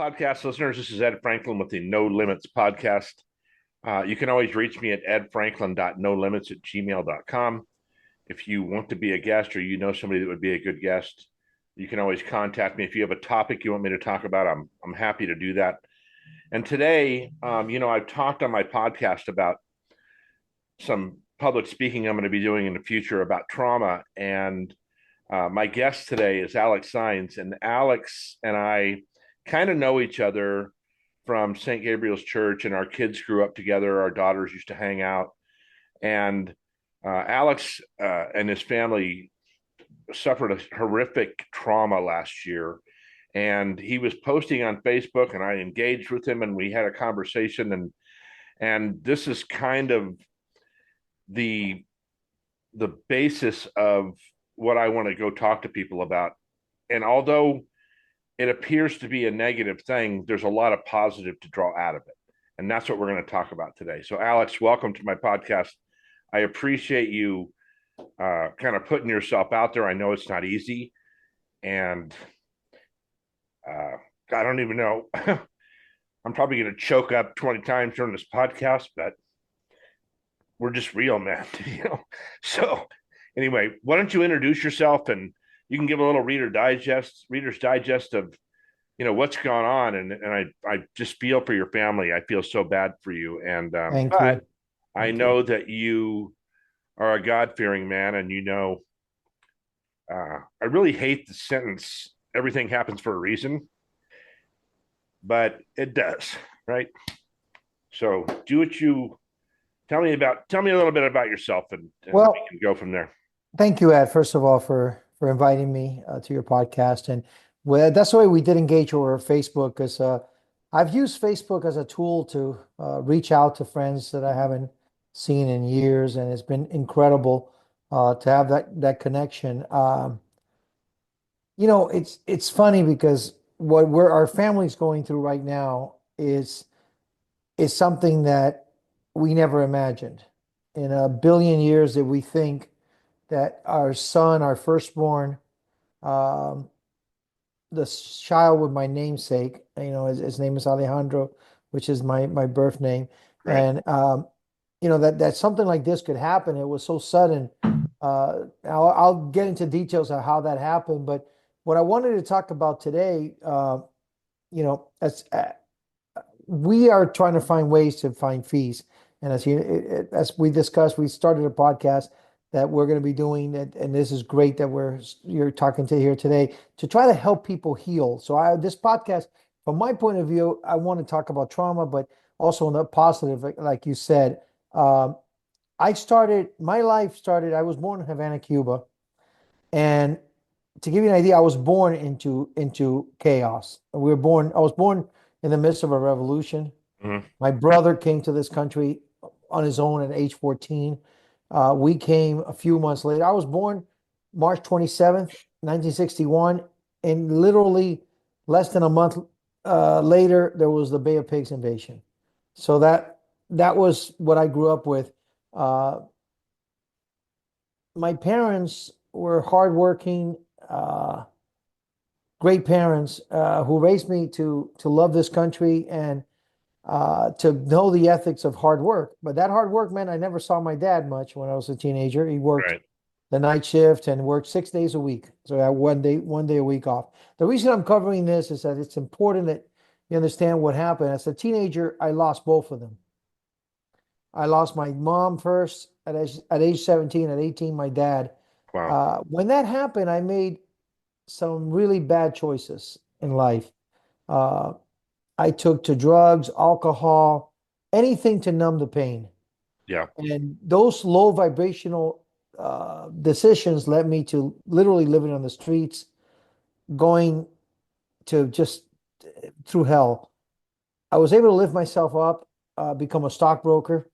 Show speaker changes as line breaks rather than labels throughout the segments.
podcast listeners. This is Ed Franklin with the No Limits podcast. You can always reach me at edfranklin.nolimits@gmail.com. If you want to be a guest or you know somebody that would be a good guest, you can always contact me. If you have a topic you want me to talk about, I'm happy to do that. And today, I've talked on my podcast about some public speaking I'm going to be doing in the future about trauma. And my guest today is Alex Saenz. And Alex and I kind of know each other from St. Gabriel's Church, and our kids grew up together. Our daughters used to hang out. And Alex and his family suffered a horrific trauma last year. And he was posting on Facebook, and I engaged with him, and we had a conversation. And this is kind of the basis of what I want to go talk to people about. And although it appears to be a negative thing, there's a lot of positive to draw out of it. And that's what we're going to talk about today. So, Alex, welcome to my podcast. I appreciate you kind of putting yourself out there. I know it's not easy. And I don't even know. I'm probably going to choke up 20 times during this podcast, but we're just real, man. So anyway, why don't you introduce yourself, and you can give a little Reader's Digest of, what's going on. And I just feel for your family. I feel so bad for you. And,
Thank
but
you.
I
Thank
know
you.
that you are a God-fearing man, and I really hate the sentence, everything happens for a reason, but it does, right? So tell me a little bit about yourself, and we
Well,
can go from there.
thank you, Ed, first of all, for inviting me to your podcast. And that's the way we did engage over Facebook, because I've used Facebook as a tool to reach out to friends that I haven't seen in years, and it's been incredible to have that connection. It's funny because what our family's going through right now is something that we never imagined. In a billion years that we think that our son, our firstborn, um, the child with my namesake, his name is Alejandro, which is my birth name.
Right.
And that something like this could happen. It was so sudden. I'll get into details of how that happened, but what I wanted to talk about today, as we are trying to find ways to find fees. And as we discussed, we started a podcast that we're going to be doing, and this is great that you're talking to here today to try to help people heal. So this podcast, from my point of view, I want to talk about trauma, but also on the positive, like you said. Um, my life started, I was born in Havana, Cuba, and to give you an idea, I was born into chaos. I was born in the midst of a revolution.
Mhm.
My brother came to this country on his own at age 14. We came a few months later. I was born March 27th, 1961, and literally less than a month later, there was the Bay of Pigs invasion. So that was what I grew up with. Uh, my parents were hardworking, uh, great parents who raised me to love this country and to know the ethics of hard work. But that hard work meant I never saw my dad much when I was a teenager. He worked
Right.
the night shift and worked 6 days a week. So I had one day a week off. The reason I'm covering this is that it's important that you understand what happened. As a teenager, I lost both of them. I lost my mom first at age 17, at 18, my dad.
Wow.
When that happened, I made some really bad choices in life. Uh, I took to drugs, alcohol, anything to numb the pain.
Yeah.
And those low vibrational decisions led me to literally living on the streets, going to just through hell. I was able to lift myself up, become a stockbroker,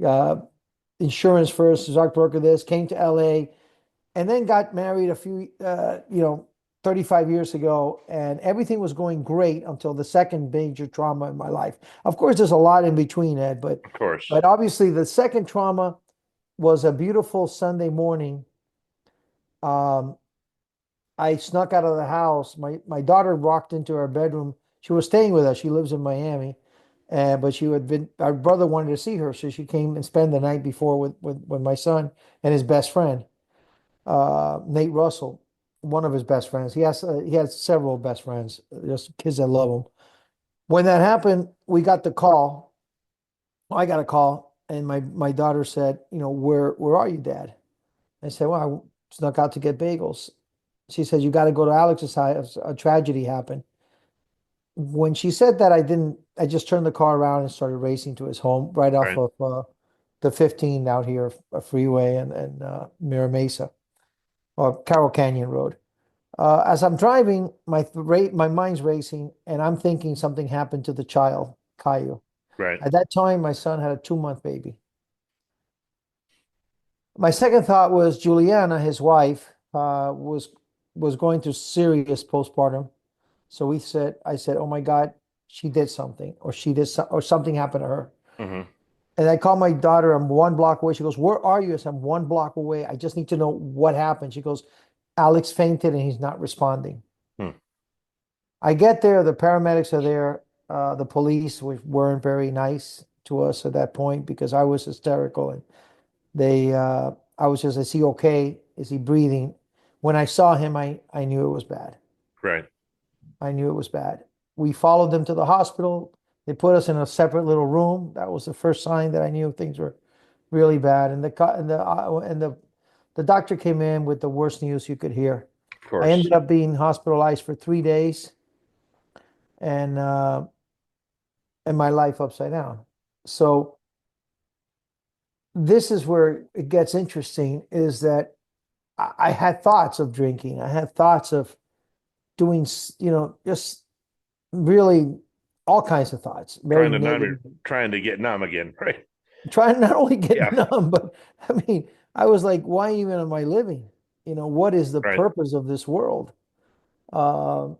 uh, insurance first, stockbroker this, came to LA, and then got married 35 years ago, and everything was going great until the second major trauma in my life. Of course, there's a lot in between, Ed, but
Of course.
but obviously the second trauma was a beautiful Sunday morning. Um, I snuck out of the house. My daughter walked into our bedroom She was staying with us. She lives in Miami, but she had been. Our brother wanted to see her, so she came and spent the night before with my son and his best friend, Nate Russell, one of his best friends. He has several best friends, just kids that love him. When that happened, we got the call. I got a call, and my daughter said, where are you, Dad? I said, well, I snuck out to get bagels. She said, you got to go to Alex's house. A tragedy happened. When she said that, I just turned the car around and started racing to his home right off
Right.
of the 15 out here, a freeway and Mira Mesa or Carroll Canyon Road. As I'm driving, my mind's racing, and I'm thinking something happened to the child, Caillou.
Right.
At that time, my son had a 2-month baby. My second thought was Juliana, his wife, was going through serious postpartum. So I said, oh my God, she did something, or or something happened to her.
Hmm.
And I called my daughter. I'm 1 block away. She goes, where are you? I said, I'm 1 block away. I just need to know what happened. She goes, Alex fainted and he's not responding.
Hmm.
I get there, the paramedics are there. The police weren't very nice to us at that point because I was hysterical, and I was just, is he okay? Is he breathing? When I saw him, I knew it was bad.
Right.
I knew it was bad. We followed them to the hospital. They put us in a separate little room. That was the first sign that I knew things were really bad. And the doctor came in with the worst news you could hear.
Of
I
course.
ended up being hospitalized for 3 days, and my life upside down. So this is where it gets interesting, is that I had thoughts of drinking. I had thoughts of doing, just really all kinds of thoughts, very
Trying to numb,
negative.
trying to get numb again. Right.
Trying to not only get
Yeah.
numb, but I mean, I was like, why even am I living? What is the
Right.
purpose of this world? Uh,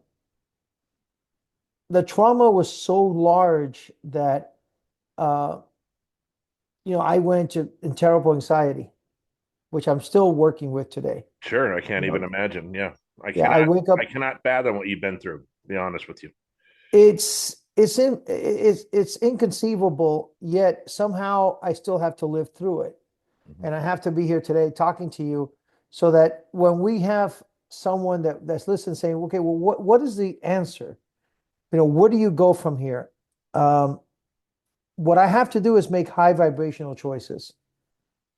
the trauma was so large that, uh, I went into terrible anxiety, which I'm still working with today.
Sure. I can't
You
even
know,
imagine. Yeah. I
yeah, I
cannot.
wake
I
up.
cannot fathom what you've been through. To be honest with you.
It's inconceivable, yet somehow I still have to live through it.
Mhm.
And I have to be here today talking to you so that when we have someone that's listening saying, okay, well, what is the answer? Where do you go from here? Um, what I have to do is make high vibrational choices.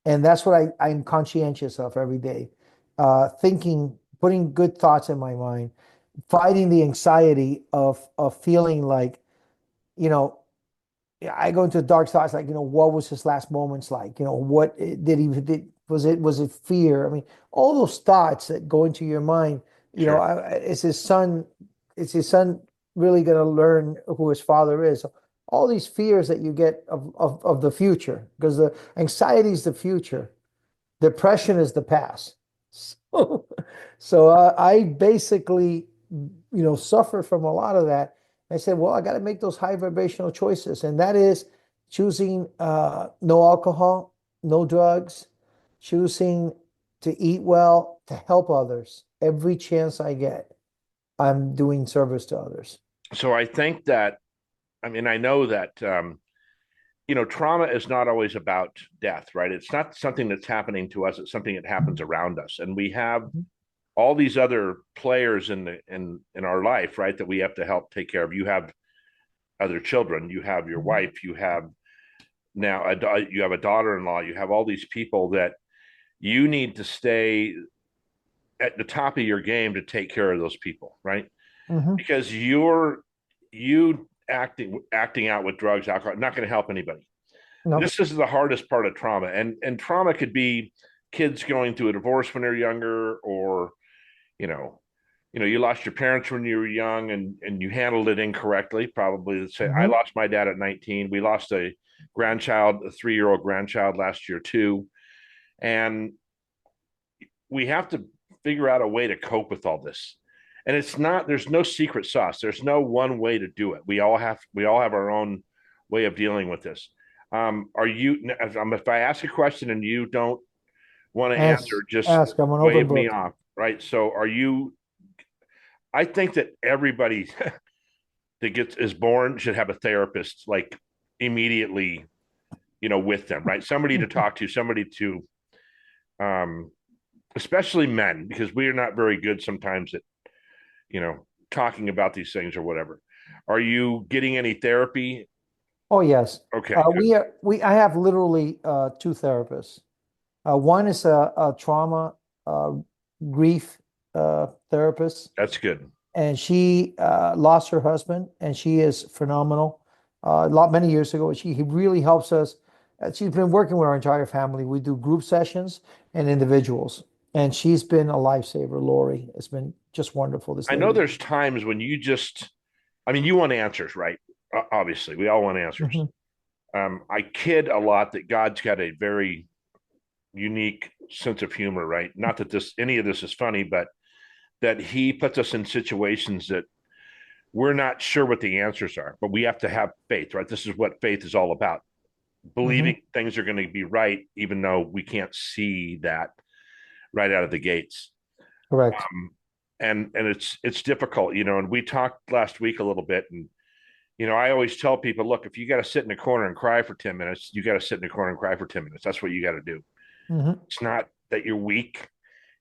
And that's what I'm conscientious of every day. Thinking, putting good thoughts in my mind, fighting the anxiety of feeling like, you know, yeah, I go into dark thoughts like, what was his last moments like? What did he did was it fear? I mean, all those thoughts that go into your mind,
Sure.
is his son really going to learn who his father is? All these fears that you get of the future, because the anxiety is the future, depression is the past. So, I basically, suffer from a lot of that. I said, well, I got to make those high vibrational choices, and that is choosing no alcohol, no drugs, choosing to eat well, to help others. Every chance I get, I'm doing service to others.
So I think that. I mean, I know that. Trauma is not always about death, right? It's not something that's happening to us. It's something that happens around us, and we have
Mhm.
all these other players in our life, right? That we have to help take care of. You have other children. You have your
Mhm.
wife. You have now you have a daughter-in-law. You have all these people that you need to stay at the top of your game to take care of those people, right?
Mhm.
Because you acting out with drugs, alcohol, not going to help anybody.
No.
This is the hardest part of trauma, and trauma could be kids going through a divorce when they're younger, or you know you lost your parents when you were young, and you handled it incorrectly. Probably, say, I
Mhm.
lost my dad at 19. We lost a grandchild, a 3-year-old grandchild last year too, and we have to figure out a way to cope with all this. And it's not, there's no secret sauce. There's no one way to do it. We all have our own way of dealing with this. Are you, if I ask a question and you don't want to answer, just
Ask. I'm an open
wave me
book.
off, right? So I think that everybody that gets is born should have a therapist like immediately, with them, right? Somebody to talk to, somebody to, um, especially men, because we are not very good sometimes at, you know, talking about these things or whatever. Are you getting any therapy?
Oh yes.
Okay, good.
I have literally two therapists. One is a trauma uh, grief therapist,
That's good.
and she lost her husband, and she is phenomenal. Many years ago, he really helps us. She's been working with our entire family. We do group sessions and individuals, and she's been a lifesaver. Lori, it's been just wonderful. This
I know
lady.
there's times when you just, I mean, you want answers, right? Obviously, we all want answers.
Hmm.
I kid a lot that God's got a very unique sense of humor, right? Not that any of this is funny, but that He puts us in situations that we're not sure what the answers are, but we have to have faith, right? This is what faith is all about.
Hmm.
Believing things are going to be right, even though we can't see that right out of the gates.
Correct.
And it's difficult, and we talked last week a little bit, and I always tell people, look, if you got to sit in a corner and cry for 10 minutes, you got to sit in a corner and cry for 10 minutes. That's what you got to do.
Hmm.
It's not that you're weak,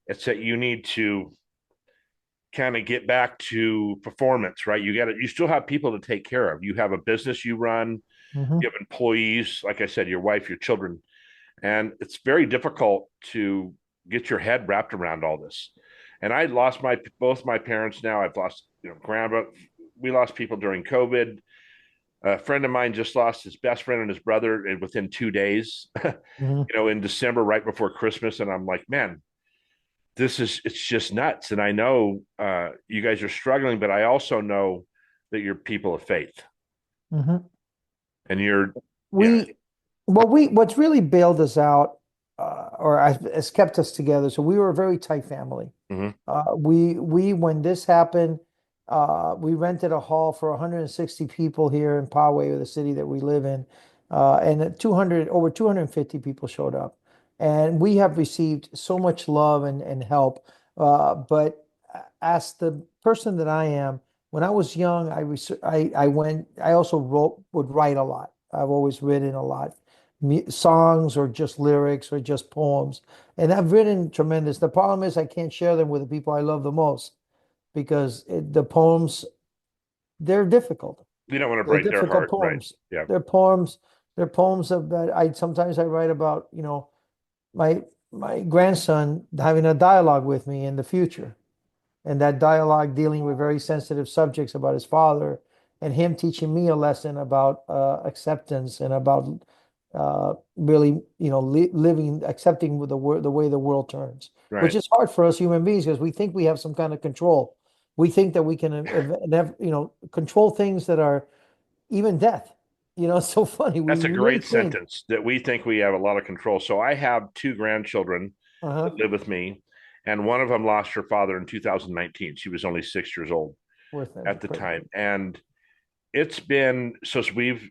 it's that you need to kind of get back to performance, right? You still have people to take care of. You have a business you run,
Hmm.
you have employees, like I said, your wife, your children, and it's very difficult to get your head wrapped around all this. And I lost my both my parents now. I've lost, grandpa. We lost people during COVID. A friend of mine just lost his best friend and his brother within 2 days,
Hmm.
in December, right before Christmas. And I'm like, man, it's just nuts. And I know you guys are struggling, but I also know that you're people of faith,
Hmm.
and you're, yeah.
We, what's really bailed us out, has kept us together. So we were a very tight family.
Hmm.
When this happened, we rented a hall for 160 people here in Poway, the city that we live in, and 250 people showed up, and we have received so much love and help. But as the person that I am, when I was young, I also would write a lot. I've always written a lot, songs or just lyrics or just poems. And I've written tremendous. The problem is I can't share them with the people I love the most because the poems, they're difficult.
You don't want to
They're
break their
difficult
heart, right?
poems.
Yeah.
They're poems. They're poems that I sometimes I write about, my my grandson having a dialogue with me in the future, and that dialogue dealing with very sensitive subjects about his father, and him teaching me a lesson about acceptance and about really, living, accepting with the way the world turns, which
Right.
is hard for us human beings because we think we have some kind of control. We think that we can, control things that are even death. It's so funny.
That's
We
a
really
great
think.
sentence, that we think we have a lot of control. So I have two grandchildren
Uh-huh.
that live with me, and one of them lost her father in 2019. She was only 6 years old
Worth it.
at the time. And it's been so we've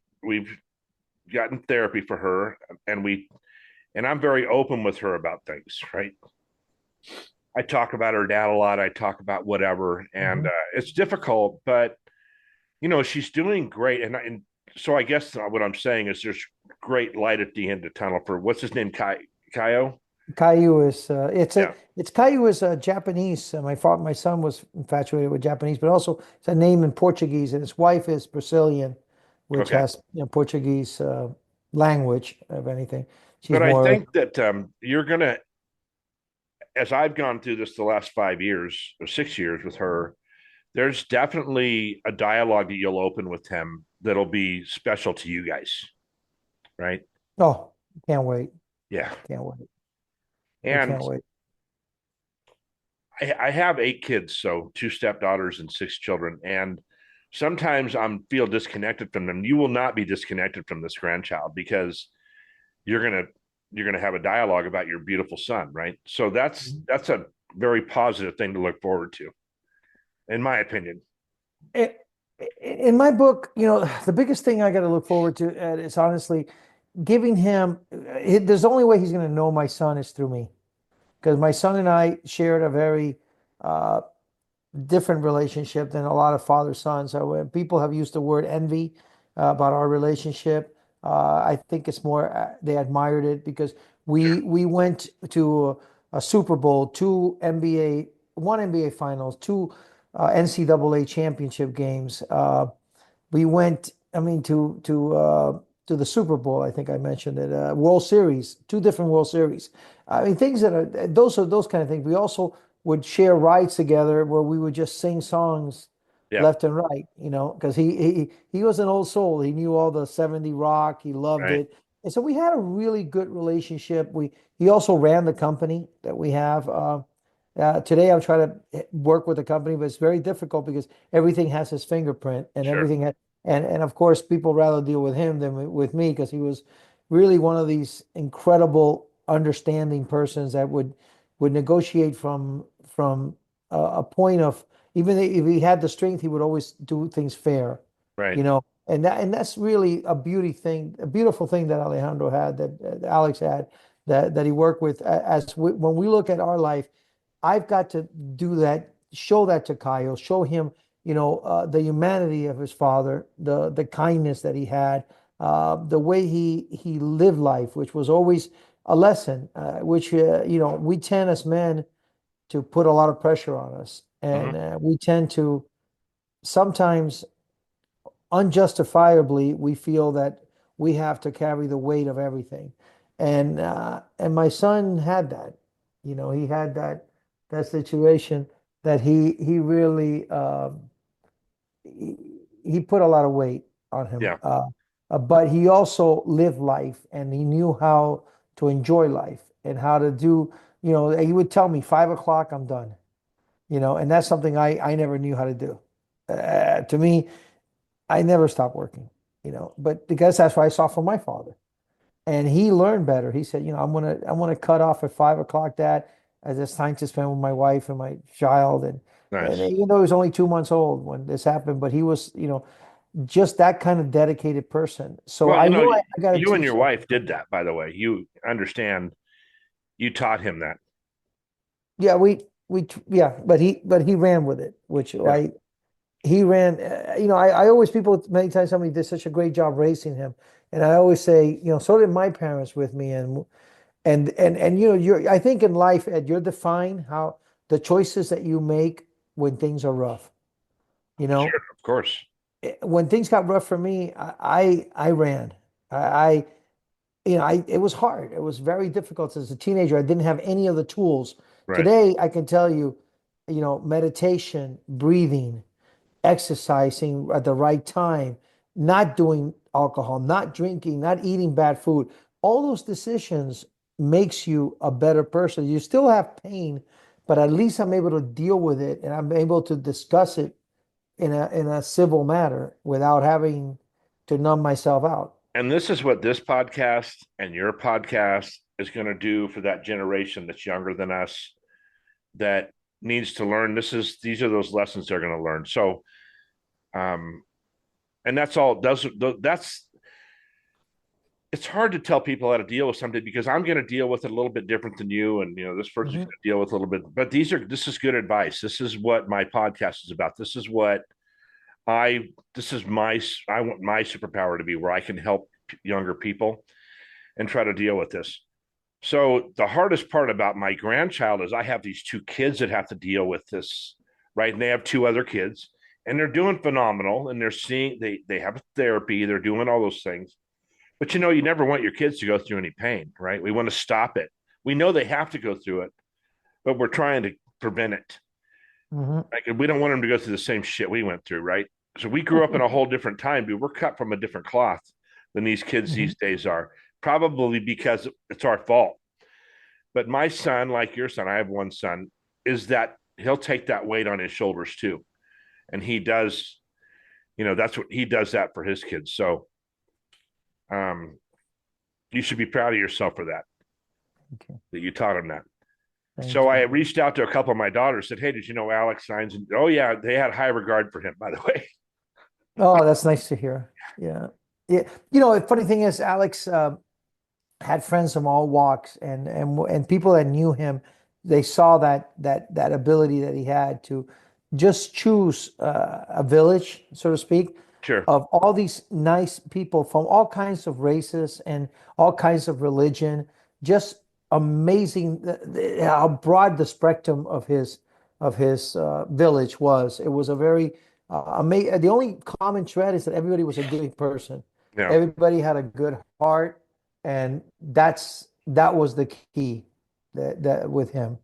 gotten therapy for her, and I'm very open with her about things, right? I talk about her dad a lot. I talk about whatever, and
Mhm.
it's difficult, but she's doing great. And so I guess what I'm saying is there's great light at the end of the tunnel for what's his name, Kaio.
Caillou is
Yeah.
Caillou is Japanese. My son was infatuated with Japanese, but also it's a name in Portuguese, and his wife is Brazilian, which
Okay.
has Portuguese language, if anything. She's
But I
more.
think that you're gonna, as I've gone through this the last 5 years or 6 years with her, there's definitely a dialogue that you'll open with him that'll be special to you guys, right?
Oh, can't wait,
Yeah.
can't wait. I
And
can't wait.
I have 8 kids, so two stepdaughters and 6 children. And sometimes feel disconnected from them. You will not be disconnected from this grandchild because you're gonna you're gonna have a dialogue about your beautiful son, right? So that's a very positive thing to look forward to, in my opinion.
I- In my book, the biggest thing I got to look forward to, Ed, is honestly giving him. There's the only way he's going to know my son is through me, because my son and I shared a different relationship than a lot of father son. So when people have used the word envy about our relationship, I think it's more they admired it because
Sure.
we went to a Super Bowl, two NBA, one NBA Finals, two NCAA championship games. We went, I mean, to the Super Bowl. I think I mentioned it. World Series, two different World Series. I mean, things that are those kind of things. We also would share rides together where we would just sing songs
Yeah.
left and right. Because he was an old soul. He knew all the 70 rock. He loved
Right.
it, and so we had a really good relationship. We He also ran the company that we have. Today, I'm trying to work with the company, but it's very difficult because everything has his fingerprint and
Sure.
everything had, and of course, people rather deal with him than with me because he was really one of these incredible, understanding persons that would negotiate from a point of even if he had the strength, he would always do things fair,
Right.
you know. And that's really a a beautiful thing that Alejandro had, that Alex had, that he worked with. When we look at our life, I've got to do that, show that to Kyle, show him, the humanity of his father, the kindness that he had, the way he lived life, which was always a lesson, which we tend as men to put a lot of pressure on us,
Hmm.
and we tend to sometimes unjustifiably we feel that we have to carry the weight of everything, and my son had that, he had that situation that he really he, he put a lot of weight on him,
Yeah.
but he also lived life and he knew how to enjoy life and how to do, he would tell me 5 o'clock I'm done, and that's something I never knew how to do. To me, I never stopped working, but because that's what I saw from my father. And he learned better. He said, I'm gonna cut off at 5 o'clock, Dad, as it's time to spend with my wife and my child. And
Nice.
even though he was only 2 months old when this happened, but he was, just that kind of dedicated person. So
Well,
I know I got to
you and
teach
your
that.
wife did that, by the way. You understand, you taught him that.
Yeah, yeah, but he ran with it, which
Yeah.
he ran, I always, people many times tell me did such a great job raising him. And I always say, so did my parents with me. And I think in life, Ed, you're defined how the choices that you make when things are rough. You know,
Sure. Of course.
When things got rough for me, I ran. I it was hard. It was very difficult as a teenager. I didn't have any of the tools.
Right.
Today, I can tell you, meditation, breathing, exercising at the right time, not doing alcohol, not drinking, not eating bad food. All those decisions makes you a better person. You still have pain, but at least I'm able to deal with it and I'm able to discuss it in a civil manner without having to numb myself out.
And this is what this podcast and your podcast is going to do for that generation that's younger than us that needs to learn. These are those lessons they're going to learn. So, um, and that's all. That's it's hard to tell people how to deal with something because I'm going to deal with it a little bit different than you, and this person's
Mhm.
going to deal with a little bit. But this is good advice. This is what my podcast is about. This is what this is I want my superpower to be where I can help younger people and try to deal with this. So the hardest part about my grandchild is I have these two kids that have to deal with this, right? And they have two other kids, and they're doing phenomenal, and they have therapy, they're doing all those things. But you never want your kids to go through any pain, right? We want to stop it. We know they have to go through it, but we're trying to prevent it.
Mhm.
Like we don't want them to go through the same shit we went through, right? So we grew up in a whole different time, dude. We're cut from a different cloth than these kids
Mhm.
these days are, probably because it's our fault. But my son, like your son, I have one son, is that he'll take that weight on his shoulders too. And he does, that's what he does that for his kids. So um, you should be proud of yourself for that,
Okay.
that you taught him that. So
Thank
I
you.
reached out to a couple of my daughters, said, "Hey, did you know Alex Saenz?" And oh yeah, they had high regard for him, by the way.
Oh, that's nice to hear. Yeah. Yeah. The funny thing is, Alex had friends from all walks, and people that knew him, they saw that ability that he had to just choose a village, so to speak,
Sure.
of all these nice people from all kinds of races and all kinds of religion. Just amazing how broad the spectrum of his village was. It was a very amazing. The only common thread is that everybody was a good person.
Yeah.
Everybody had a good heart, and that was the key that with him.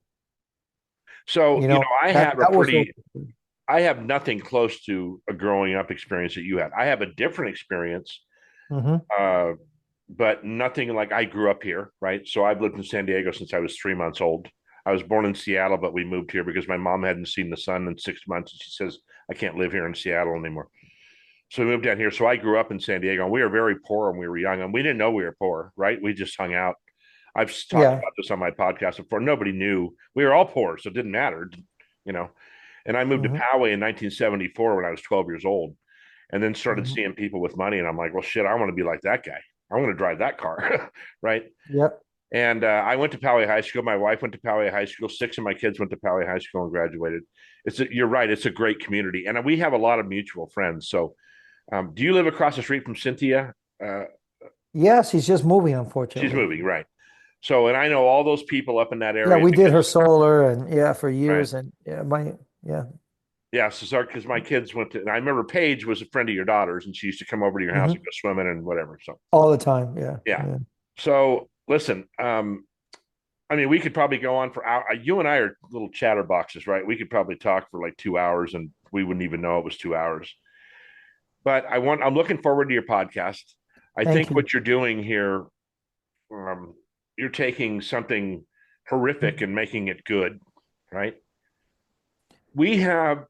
So,
You know,
I
that
have a
that was the
pretty, I have nothing close to a growing up experience that you had. I have a different experience,
hmm
uh, but nothing like I grew up here, right? So I've lived in San Diego since I was 3 months old. I was born in Seattle, but we moved here because my mom hadn't seen the sun in 6 months. And she says, I can't live here in Seattle anymore. So we moved down here. So I grew up in San Diego, and we were very poor when we were young, and we didn't know we were poor, right? We just hung out. I've talked
yeah.
about this on my podcast before. Nobody knew we were all poor, so it didn't matter, you know. And I moved to
hmm
Poway in 1974 when I was 12 years old, and then started
hmm
seeing people with money, and I'm like, well, shit, I want to be like that guy. I want to drive that car, right?
Yep.
And I went to Poway High School. My wife went to Poway High School. Six of my kids went to Poway High School and graduated. You're right. It's a great community, and we have a lot of mutual friends. So, do you live across the street from Cynthia? Uh,
Yes, he's just moving,
she's
unfortunately.
moving, right? So, and I know all those people up in that
Yeah,
area
we did her
because,
solar and yeah, for
right?
years and yeah, my yeah.
Yeah, so sorry, because my kids went to, and I remember Paige was a friend of your daughter's, and she used to come over to your house and
hmm
go swimming and whatever. So,
All the time. Yeah.
yeah.
Yeah.
So, listen, I mean, we could probably go on for hours. You and I are little chatterboxes, right? We could probably talk for like 2 hours, and we wouldn't even know it was 2 hours. But I'm looking forward to your podcast. I
Thank
think
you.
what you're doing here, you're taking something horrific and making it good, right? We have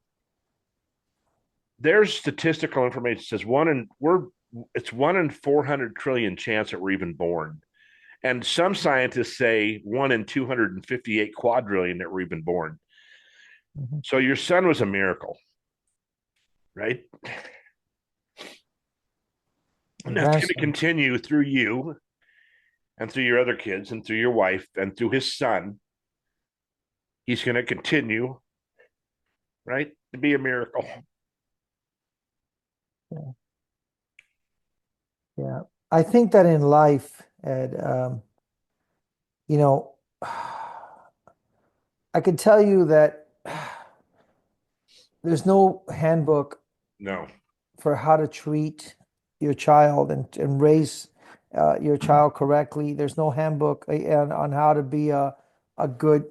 There's statistical information that says it's 1 in 400 trillion chance that we're even born. And some scientists say 1 in 258 quadrillion that we're even born.
Mhm.
So your son was a miracle, right?
My
And that's going to
grandson.
continue through you and through your other kids and through your wife and through his son. He's going to continue, right, to be a miracle.
Yeah. Yeah. I think that in life, Ed, you know, I can tell you that there's no handbook
No,
for how to treat your child and raise your child correctly. There's no handbook on how to be a good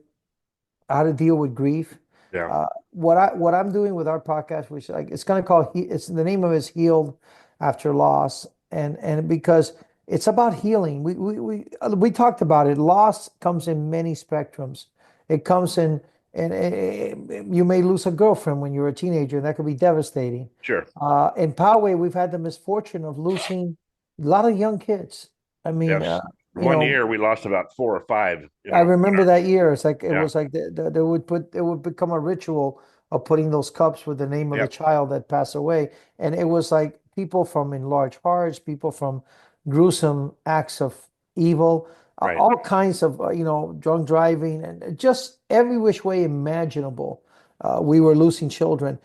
how to deal with grief.
yeah,
What I'm doing with our podcast, which like it's gonna call it's the name of it is Healed After Loss, and because it's about healing. We talked about it. Loss comes in many spectrums. It comes in and you may lose a girlfriend when you're a teenager, and that could be devastating.
sure.
In Poway, we've had the misfortune of losing a lot of young kids. I mean,
Yes.
you
One
know,
year we lost about 4 or 5,
I remember that year. It's like it
Yeah.
was like they would put it would become a ritual of putting those cups with the name of the
Yep.
child that passed away, and it was like people from enlarged hearts, people from gruesome acts of evil,
Right.
all kinds of drunk driving, and just every which way imaginable. We were losing children,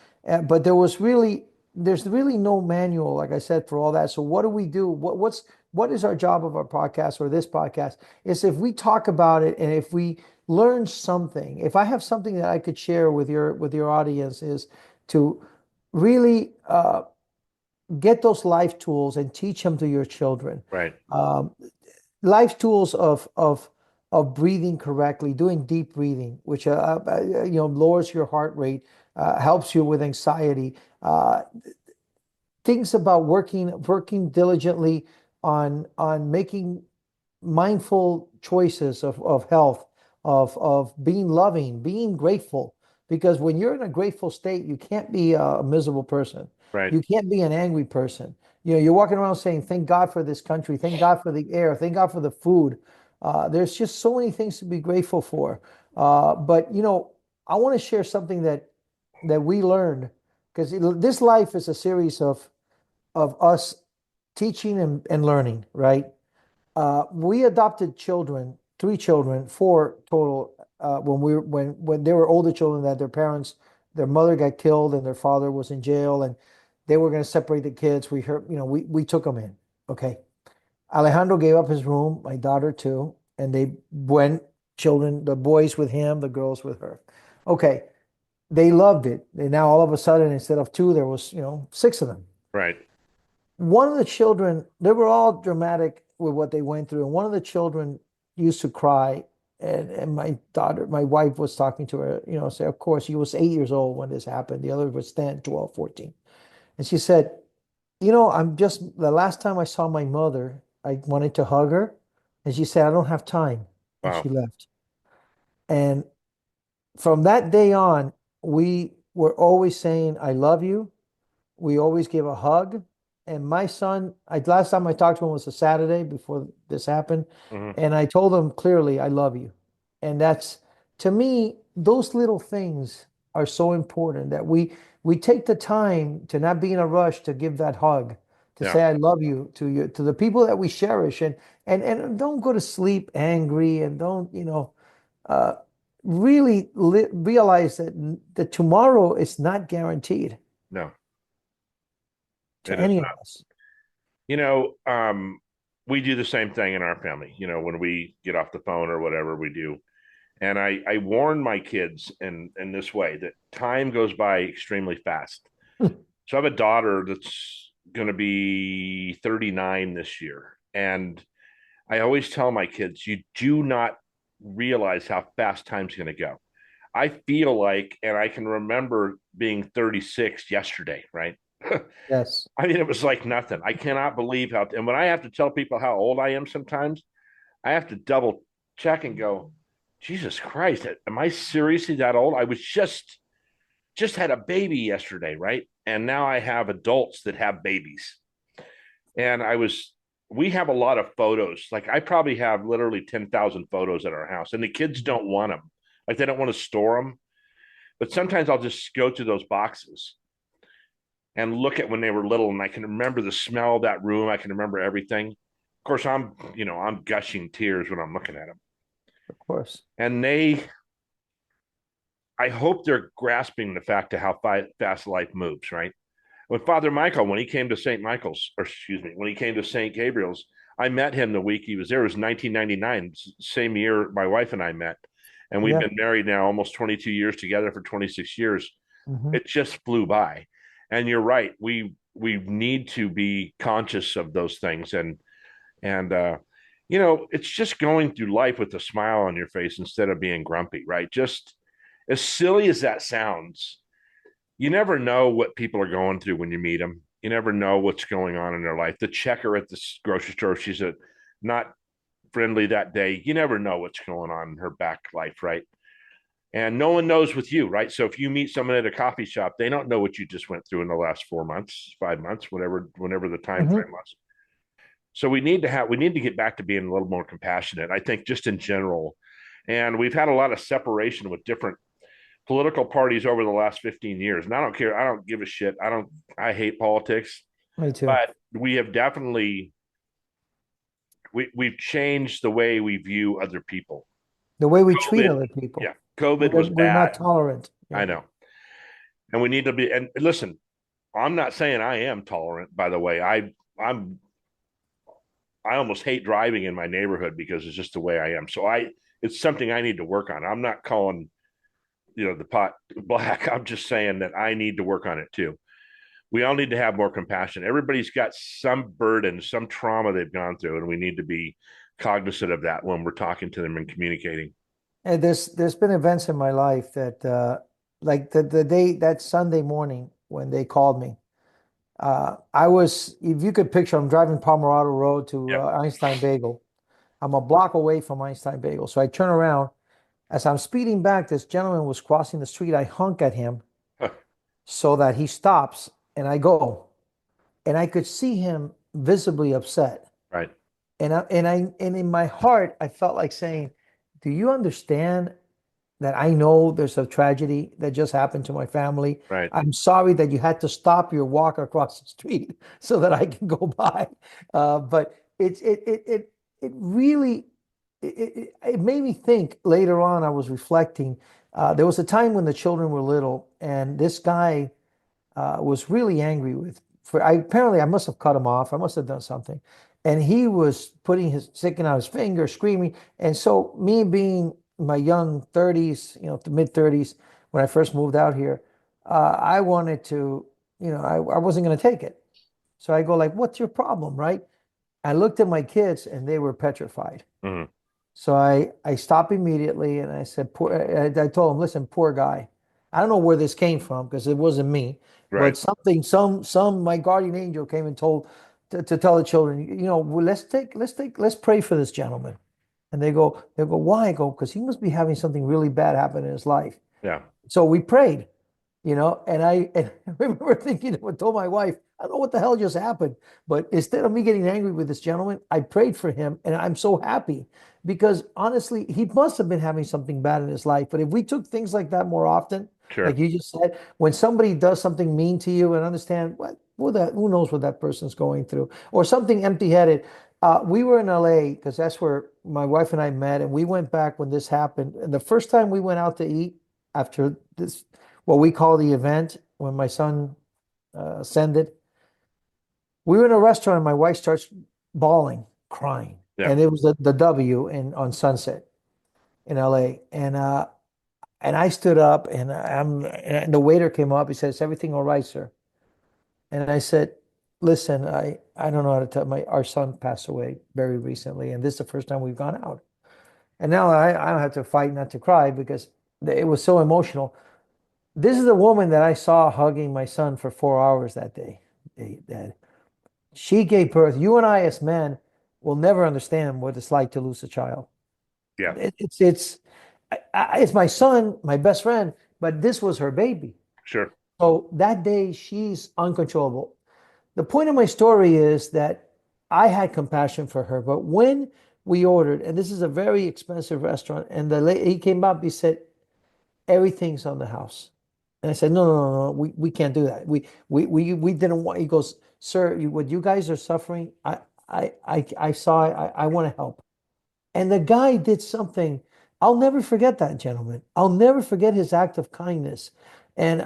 but there's really no manual, like I said, for all that. So what do we do? What is our job of our podcast or this podcast? Is if we talk about it and if we learn something, if I have something that I could share with your audience is to really get those life tools and teach them to your children.
Right.
Um, Life tools of breathing correctly, doing deep breathing, which lowers your heart rate, helps you with anxiety. Things about working diligently on making mindful choices of health, of being loving, being grateful. Because when you're in a grateful state, you can't be a miserable person.
Right.
You can't be an angry person. You're walking around saying, "Thank God for this country. Thank God for the air. Thank God for the food." There's just so many things to be grateful for. But I want to share something that we learned because this life is a series of us teaching and learning, right? We adopted children, three children, four total, when they were older children that their parents their mother got killed and their father was in jail, and they were going to separate the kids. We heard, we took them in. Okay. Alejandro gave up his room, my daughter too, and they went, children, the boys with him, the girls with her. Okay. They loved it. And now all of a sudden, instead of two, there was, six of them.
Right.
One of the children, they were all dramatic with what they went through. And one of the children used to cry. And my daughter, my wife was talking to her, say, of course, he was 8 years old when this happened. The other was 10, 12, 14. And she said, the last time I saw my mother, I wanted to hug her. And she said, I don't have time. And
Wow.
she left. And from that day on, we were always saying, I love you. We always give a hug. And my son, last time I talked to him was a Saturday before this happened.
Hmm.
And I told him clearly, I love you. And that's, to me, those little things are so important that we take the time to not be in a rush to give that hug, to
Yeah.
say I love you to the people that we cherish, and don't go to sleep angry, and don't, uh, really realize that tomorrow is not guaranteed
No,
to
it is
any of
not.
us.
You know, we do the same thing in our family, when we get off the phone or whatever we do. And I warn my kids in this way that time goes by extremely fast. So I have a daughter that's going to be 39 this year. And I always tell my kids, you do not realize how fast time's going to go. I feel like, and I can remember being 36 yesterday, right?
Yes.
I mean, it was like nothing. I cannot believe how, and when I have to tell people how old I am sometimes, I have to double check and go, Jesus Christ, am I seriously that old? I was just had a baby yesterday, right? And now I have adults that have babies. And we have a lot of photos. Like I probably have literally 10,000 photos at our house, and the kids don't want them. Like they don't want to store them. But sometimes I'll just go to those boxes and look at when they were little, and I can remember the smell of that room. I can remember everything. Of course, I'm gushing tears when I'm looking at them.
Of course.
And I hope they're grasping the fact of how fast life moves, right? When Father Michael, when he came to St. Michael's, or excuse me, when he came to St. Gabriel's, I met him the week he was there. It was 1999, same year my wife and I met. And we've
Yeah.
been married now almost 22 years together for 26 years.
Hmm.
It just flew by. And you're right. We need to be conscious of those things. And it's just going through life with a smile on your face instead of being grumpy, right? Just as silly as that sounds, you never know what people are going through when you meet them. You never know what's going on in their life. The checker at the grocery store, she's not friendly that day. You never know what's going on in her back life, right? And no one knows with you, right? So if you meet someone at a coffee shop, they don't know what you just went through in the last 4 months, 5 months, whenever the time
Hmm.
frame was. So we need to get back to being a little more compassionate. I think just in general, and we've had a lot of separation with different political parties over the last 15 years. And I don't care. I don't give a shit. I hate politics,
Me too.
but we have definitely, we've changed the way we view other people.
The way we treat
COVID,
other
yeah,
people.
COVID was
We're not
bad.
tolerant.
I
Yeah.
know. And we need to be, and listen, I'm not saying I am tolerant, by the way. I'm, I almost hate driving in my neighborhood because it's just the way I am. It's something I need to work on. I'm not calling, the pot black. I'm just saying that I need to work on it too. We all need to have more compassion. Everybody's got some burden, some trauma they've gone through, and we need to be cognizant of that when we're talking to them and communicating.
And there's been events in my life that like the day that Sunday morning when they called me. I was, if you could picture, I'm driving Palmerado Road to
Yep.
Einstein Bagel. I'm a block away from Einstein Bagel. So I turn around. As I'm speeding back, this gentleman was crossing the street. I honk at him so that he stops and I go. And I could see him visibly upset.
Right.
And in my heart, I felt like saying, do you understand that I know there's a tragedy that just happened to my family?
Right.
I'm sorry that you had to stop your walk across the street so that I can go by. But it really it made me think later on. I was reflecting. There was a time when the children were little, and this guy was really angry with. For I apparently I must have cut him off. I must have done something, and he was sticking out his finger, screaming. And so, me being my young 30s, to mid 30s, when I first moved out here, I wanted to, I wasn't going to take it. So I go like, "What's your problem?" Right? I looked at my kids, and they were petrified.
Hmm.
So I stopped immediately and I said, poor, I told him, listen, poor guy. I don't know where this came from because it wasn't me, but
Right.
my guardian angel came and told to tell the children, well, let's pray for this gentleman. And they go, why? I go, because he must be having something really bad happen in his life.
Yeah.
So we prayed, and I remember thinking, I told my wife, I don't know what the hell just happened, but instead of me getting angry with this gentleman, I prayed for him, and I'm so happy because honestly, he must have been having something bad in his life. But if we took things like that more often, like
Sure.
you just said, when somebody does something mean to you and understand who knows what that person's going through, or something empty-headed. We were in LA because that's where my wife and I met, and we went back when this happened. And the first time we went out to eat after this, what we call the event, when my son ascended, we were in a restaurant and my wife starts bawling, crying.
Yeah.
And it was the W in on Sunset in LA. And I stood up and the waiter came up. He said, "Is everything all right, sir?" And I said, "Listen, I don't know how to tell our son passed away very recently, and this is the first time we've gone out. And now I don't have to fight not to cry because it was so emotional." This is a woman that I saw hugging my son for 4 hours that day. Dad. She gave birth. You and I, as men, will never understand what it's like to lose a child.
Yeah.
It's my son, my best friend, but this was her baby.
Sure.
So that day, she's uncontrollable. The point of my story is that I had compassion for her, but when we ordered, and this is a very expensive restaurant, and he came up, he said, everything's on the house. And I said, no, no, no, no, we can't do that. We didn't want, he goes, sir, what you guys are suffering, I saw it. I want to help. And the guy did something. I'll never forget that gentleman. I'll never forget his act of kindness. And,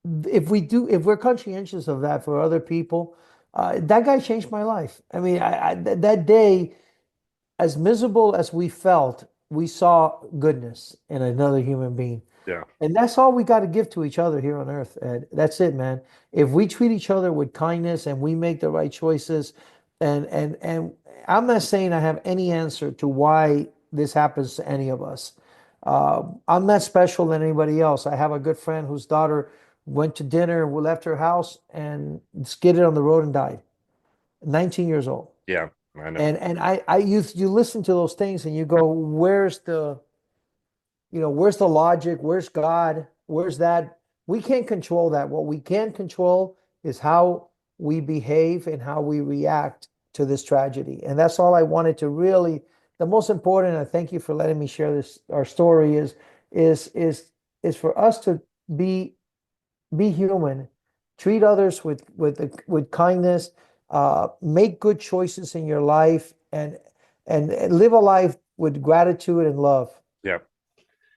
if we're conscientious of that for other people, that guy changed my life. I mean, that day, as miserable as we felt, we saw goodness in another human being.
Yeah.
And that's all we got to give to each other here on earth, Ed. That's it, man. If we treat each other with kindness and we make the right choices, and I'm not saying I have any answer to why this happens to any of us. I'm not special than anybody else. I have a good friend whose daughter went to dinner and we left her house and skidded on the road and died. 19 years old.
Yeah. I know.
And you listen to those things and you go, where's the logic? Where's God? Where's that? We can't control that. What we can control is how we behave and how we react to this tragedy. And that's all I wanted to really, the most important, and I thank you for letting me share our story is, is, is for us to be, be human, treat others with kindness, make good choices in your life and live a life with gratitude and love.
Yeah.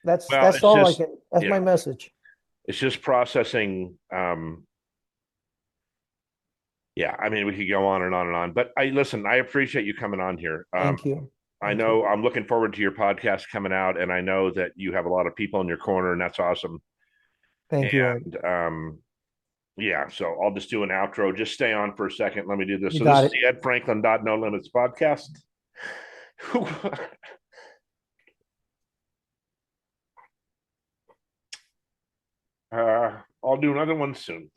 That's
Well,
that's all I can. That's my message.
it's just processing. Yeah. I mean, we could go on and on and on, but listen, I appreciate you coming on here.
Thank you.
I
Thank you.
know I'm looking forward to your podcast coming out, and I know that you have a lot of people in your corner, and that's awesome.
Thank you, Ed.
And yeah, so I'll just do an outro. Just stay on for a second. Let me do this.
You
So this
got
is
it.
the Ed Franklin No Limits podcast. I'll do another one soon.